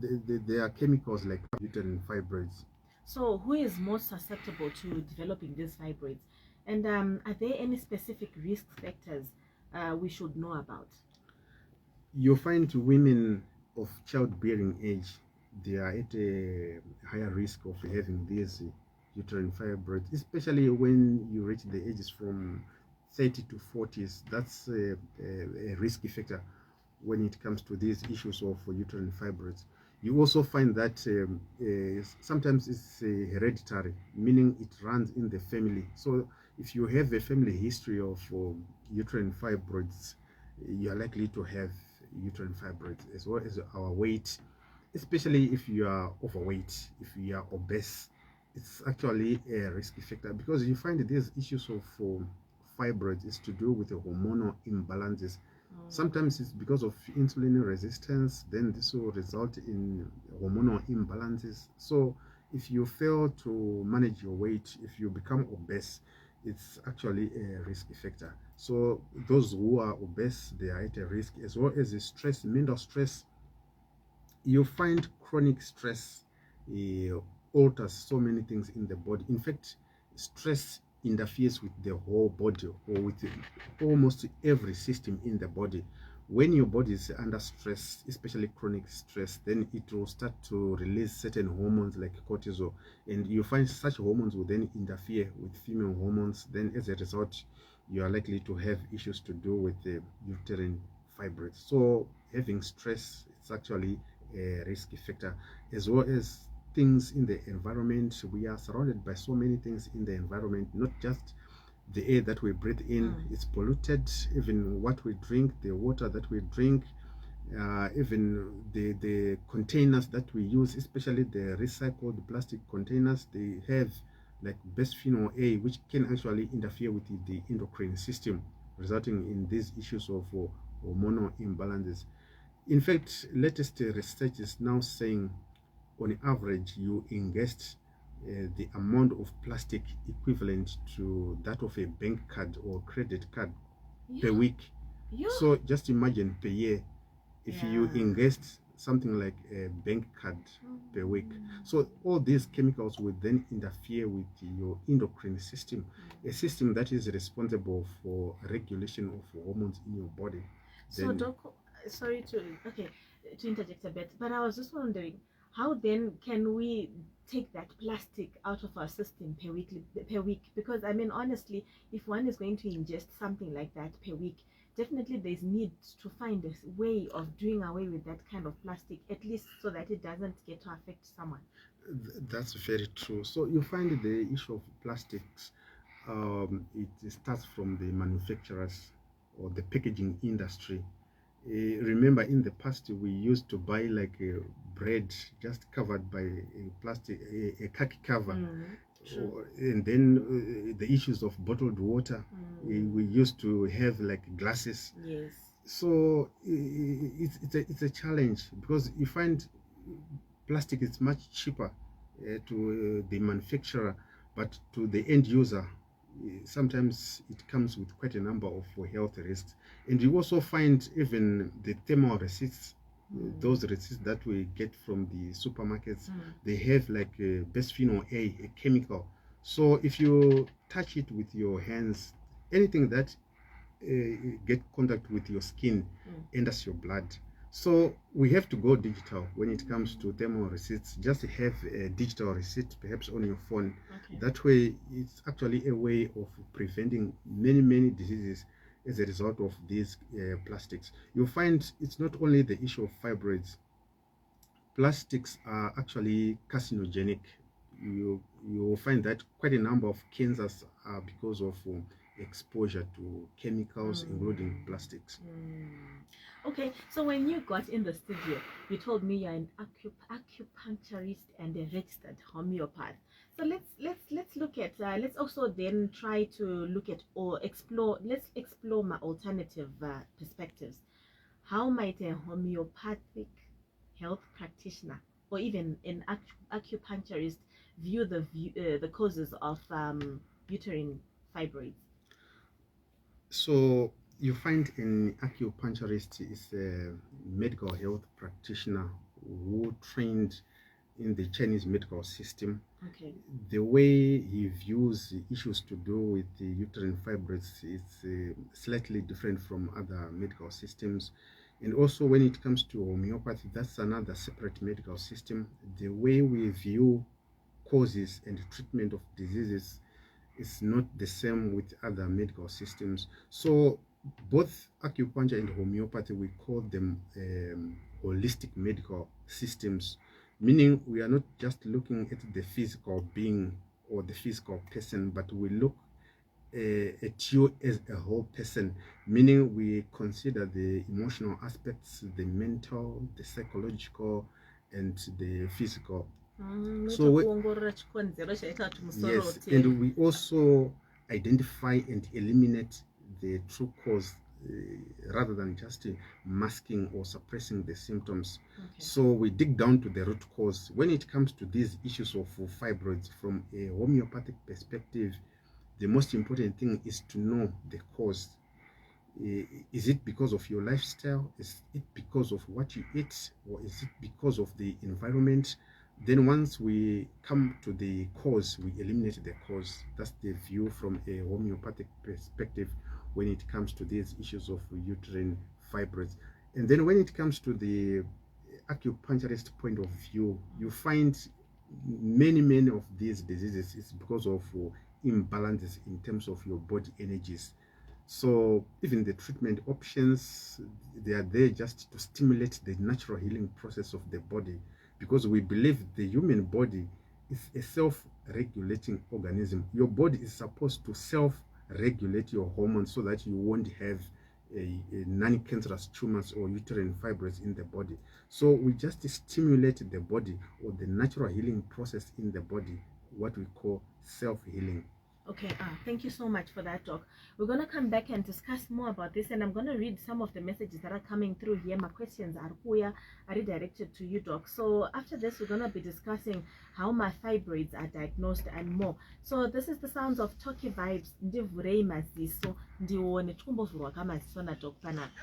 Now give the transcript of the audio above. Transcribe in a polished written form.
there are chemicals like uterine fibroids. So who is most susceptible to developing these fibroids? And are there any specific risk factors we should know about? You find women of childbearing age, they are at a higher risk of having these uterine fibroids, especially when you reach the ages from 30 to 40s. That's a risky factor when it comes to these issues of uterine fibroids. You also find that sometimes it's hereditary, meaning it runs in the family. So if you have a family history of uterine fibroids, you are likely to have uterine fibroids, as well as our weight, especially if you are overweight, if you are obese. It's actually a risky factor, because you find these issues of fibroids is to do with the hormonal imbalances. Sometimes it's because of insulin resistance, then this will result in hormonal imbalances. So if you fail to manage your weight, if you become obese, it's actually a risk factor. So those who are obese, they are at a risk, as well as the stress, mental stress. You find chronic stress alters so many things in the body. In fact, stress interferes with the whole body, or with almost every system in the body. When your body is under stress, especially chronic stress, then it will start to release certain hormones like cortisol, and you find such hormones will then interfere with female hormones. Then as a result, you are likely to have issues to do with the uterine fibroids. So having stress, it's actually a risky factor, as well as things in the environment. We are surrounded by so many things in the environment, not just the air that we breathe in. It's polluted. Even what we drink, the water that we drink, even the containers that we use, especially the recycled plastic containers, they have like bisphenol A, which can actually interfere with the endocrine system, resulting in these issues of hormonal imbalances. In fact, latest research is now saying, on average, you ingest the amount of plastic equivalent to that of a bank card or credit card per week. So just imagine per year, if you ingest something like a bank card per week. So all these chemicals will then interfere with your endocrine system, a system that is responsible for regulation of hormones in your body. So, Doc, sorry to interject a bit, but I was just wondering, how then can we take that plastic out of our system per week? Because I mean, honestly, if one is going to ingest something like that per week, definitely there's need to find a way of doing away with that kind of plastic, at least so that it doesn't get to affect someone. That's very true. So you find the issue of plastics, it starts from the manufacturers or the packaging industry. Remember, in the past, we used to buy like a bread just covered by a plastic, a khaki cover. And then the issues of bottled water, we used to have like glasses. Yes. So it's a challenge, because you find plastic is much cheaper to the manufacturer, but to the end user, sometimes it comes with quite a number of health risks. And you also find even the thermal receipts, those receipts that we get from the supermarkets, they have like bisphenol A, a chemical. So if you touch it with your hands, anything that get contact with your skin enters your blood. So we have to go digital when it comes to thermal receipts. Just have a digital receipt perhaps on your phone. That way, it's actually a way of preventing many diseases as a result of these plastics. You'll find it's not only the issue of fibroids. Plastics are actually carcinogenic. You will find that quite a number of cancers are because of exposure to chemicals, including plastics. Okay, so when you got in the studio, you told me you're an acupuncturist and a registered homeopath. So let's look at let's also then try to look at or explore. Let's explore my alternative perspectives. How might a homeopathic health practitioner or even an acupuncturist view the causes of uterine fibroids? So you find an acupuncturist is a medical health practitioner who trained in the Chinese medical system. Okay. The way he views issues to do with the uterine fibroids is slightly different from other medical systems. And also when it comes to homeopathy, that's another separate medical system. The way we view causes and treatment of diseases is not the same with other medical systems. So both acupuncture and homeopathy, we call them holistic medical systems, meaning we are not just looking at the physical being or the physical person, but we look at you as a whole person, meaning we consider the emotional aspects, the mental, the psychological, and the physical. So yes, and we also identify and eliminate the true cause rather than just masking or suppressing the symptoms. Okay. So we dig down to the root cause. When it comes to these issues of fibroids, from a homeopathic perspective, the most important thing is to know the cause. Is it because of your lifestyle? Is it because of what you eat? Or is it because of the environment? Then once we come to the cause, we eliminate the cause. That's the view from a homeopathic perspective when it comes to these issues of uterine fibroids. And then when it comes to the acupuncturist point of view, you find many of these diseases is because of imbalances in terms of your body energies. So even the treatment options, they are there just to stimulate the natural healing process of the body, because we believe the human body is a self-regulating organism. Your body is supposed to self-regulate your hormones so that you won't have a non-cancerous tumors or uterine fibroids in the body. So we just stimulate the body or the natural healing process in the body, what we call self-healing. Okay, thank you so much for that, Doc. We're going to come back and discuss more about this, and I'm going to read some of the messages that are coming through here. My questions are redirected to you, Doc. So after this, we're going to be discussing how my fibroids are diagnosed and more. So this is the sounds of Talkie Vibes. Ndivurei maziso, ndione tumbovurwa kamaziso na Doc Panaka.